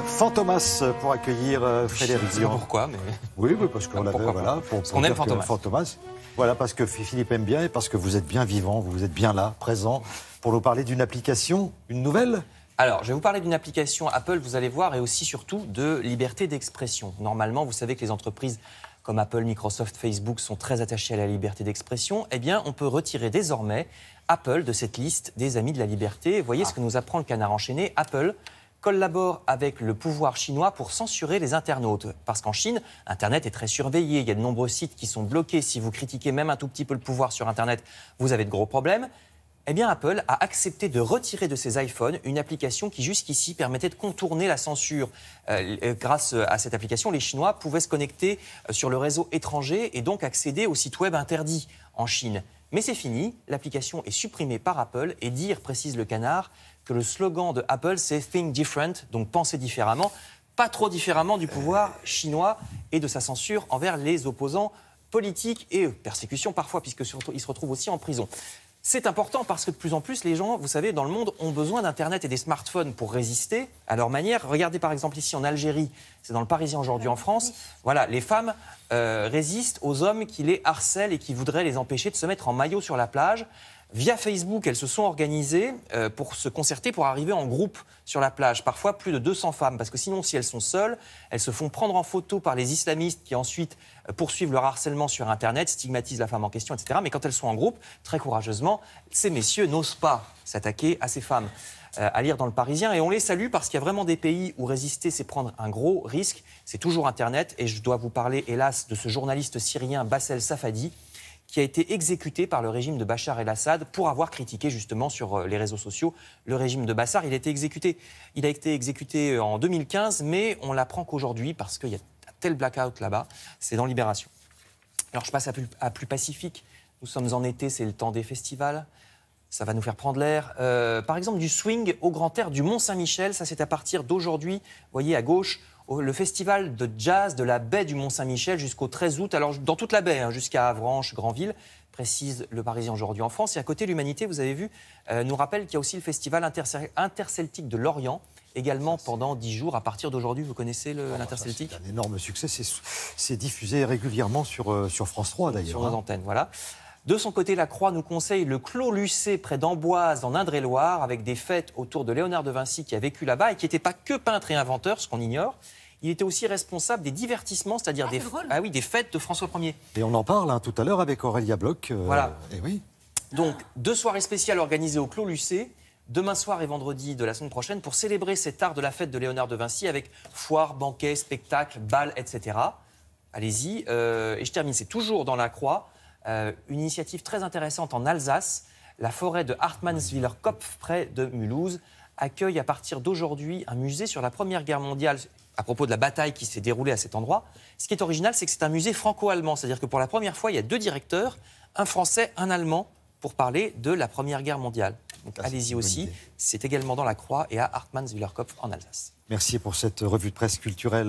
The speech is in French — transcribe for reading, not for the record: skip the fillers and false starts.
Fantomas pour accueillir Frédéric Je sais pas Dion. pourquoi, mais... Oui, parce qu'on l'avait, voilà. Parce qu'on aime Fantomas. Fantomas. Voilà, parce que Philippe aime bien et parce que vous êtes bien vivant, vous êtes bien là, présent, pour nous parler d'une application, une nouvelle. Alors, je vais vous parler d'une application Apple, vous allez voir, et aussi surtout de liberté d'expression. Normalement, vous savez que les entreprises comme Apple, Microsoft, Facebook sont très attachées à la liberté d'expression. Eh bien, on peut retirer désormais Apple de cette liste des amis de la liberté. Voyez ce que nous apprend le Canard enchaîné. Apple collabore avec le pouvoir chinois pour censurer les internautes. Parce qu'en Chine, Internet est très surveillé. Il y a de nombreux sites qui sont bloqués. Si vous critiquez même un tout petit peu le pouvoir sur Internet, vous avez de gros problèmes. Eh bien, Apple a accepté de retirer de ses iPhones une application qui, jusqu'ici, permettait de contourner la censure. Grâce à cette application, les Chinois pouvaient se connecter sur le réseau étranger et donc accéder aux sites web interdits en Chine. Mais c'est fini, l'application est supprimée par Apple et dire, précise le Canard, que le slogan de Apple, c'est « Think different », donc penser différemment, pas trop différemment du pouvoir chinois et de sa censure envers les opposants politiques et persécutions parfois, puisque surtout, ils se retrouvent aussi en prison. C'est important parce que de plus en plus, les gens, vous savez, dans le monde, ont besoin d'Internet et des smartphones pour résister à leur manière. Regardez par exemple ici en Algérie, c'est dans le Parisien aujourd'hui en France. Voilà, les femmes résistent aux hommes qui les harcèlent et qui voudraient les empêcher de se mettre en maillot sur la plage. Via Facebook, elles se sont organisées pour se concerter, pour arriver en groupe sur la plage. Parfois plus de 200 femmes, parce que sinon, si elles sont seules, elles se font prendre en photo par les islamistes qui ensuite poursuivent leur harcèlement sur Internet, stigmatisent la femme en question, etc. Mais quand elles sont en groupe, très courageusement, ces messieurs n'osent pas s'attaquer à ces femmes. À lire dans le Parisien. Et on les salue parce qu'il y a vraiment des pays où résister, c'est prendre un gros risque. C'est toujours Internet. Et je dois vous parler, hélas, de ce journaliste syrien Bassel Safadi, qui a été exécuté par le régime de Bachar el-Assad pour avoir critiqué justement sur les réseaux sociaux le régime de Bachar. Il a été exécuté en 2015, mais on l'apprend qu'aujourd'hui, parce qu'il y a un tel blackout là-bas, c'est dans Libération. Alors je passe à plus pacifique. Nous sommes en été, c'est le temps des festivals. Ça va nous faire prendre l'air. Par exemple, du swing au Grand Air du Mont-Saint-Michel. Ça, c'est à partir d'aujourd'hui. Vous voyez, à gauche, le festival de jazz de la baie du Mont-Saint-Michel jusqu'au 13 août. Alors, dans toute la baie, jusqu'à Avranches, Granville, précise le Parisien aujourd'hui en France. Et à côté, l'Humanité, vous avez vu, nous rappelle qu'il y a aussi le festival interceltique de Lorient, également pendant 10 jours. À partir d'aujourd'hui, vous connaissez l'interceltique ? C'est un énorme succès. C'est diffusé régulièrement sur France 3, d'ailleurs. Sur nos antennes, voilà. De son côté, la Croix nous conseille le Clos Lucé près d'Amboise, en Indre-et-Loire, avec des fêtes autour de Léonard de Vinci qui a vécu là-bas et qui n'était pas que peintre et inventeur, ce qu'on ignore. Il était aussi responsable des divertissements, c'est-à-dire des fêtes de François Ier. Et on en parle tout à l'heure avec Aurélia Bloch. Voilà. Et oui. Donc, 2 soirées spéciales organisées au Clos Lucé, demain soir et vendredi de la semaine prochaine, pour célébrer cet art de la fête de Léonard de Vinci avec foires, banquets, spectacles, bals, etc. Allez-y. Et je termine, c'est toujours dans la Croix. Une initiative très intéressante en Alsace, la forêt de Hartmannswiller Kopf, près de Mulhouse, accueille à partir d'aujourd'hui un musée sur la Première Guerre mondiale à propos de la bataille qui s'est déroulée à cet endroit. Ce qui est original, c'est que c'est un musée franco-allemand, c'est-à-dire que pour la première fois, il y a 2 directeurs, un français, un allemand, pour parler de la Première Guerre mondiale. Donc allez-y aussi, c'est également dans la Croix et à Hartmannswiller Kopf en Alsace. Merci pour cette revue de presse culturelle.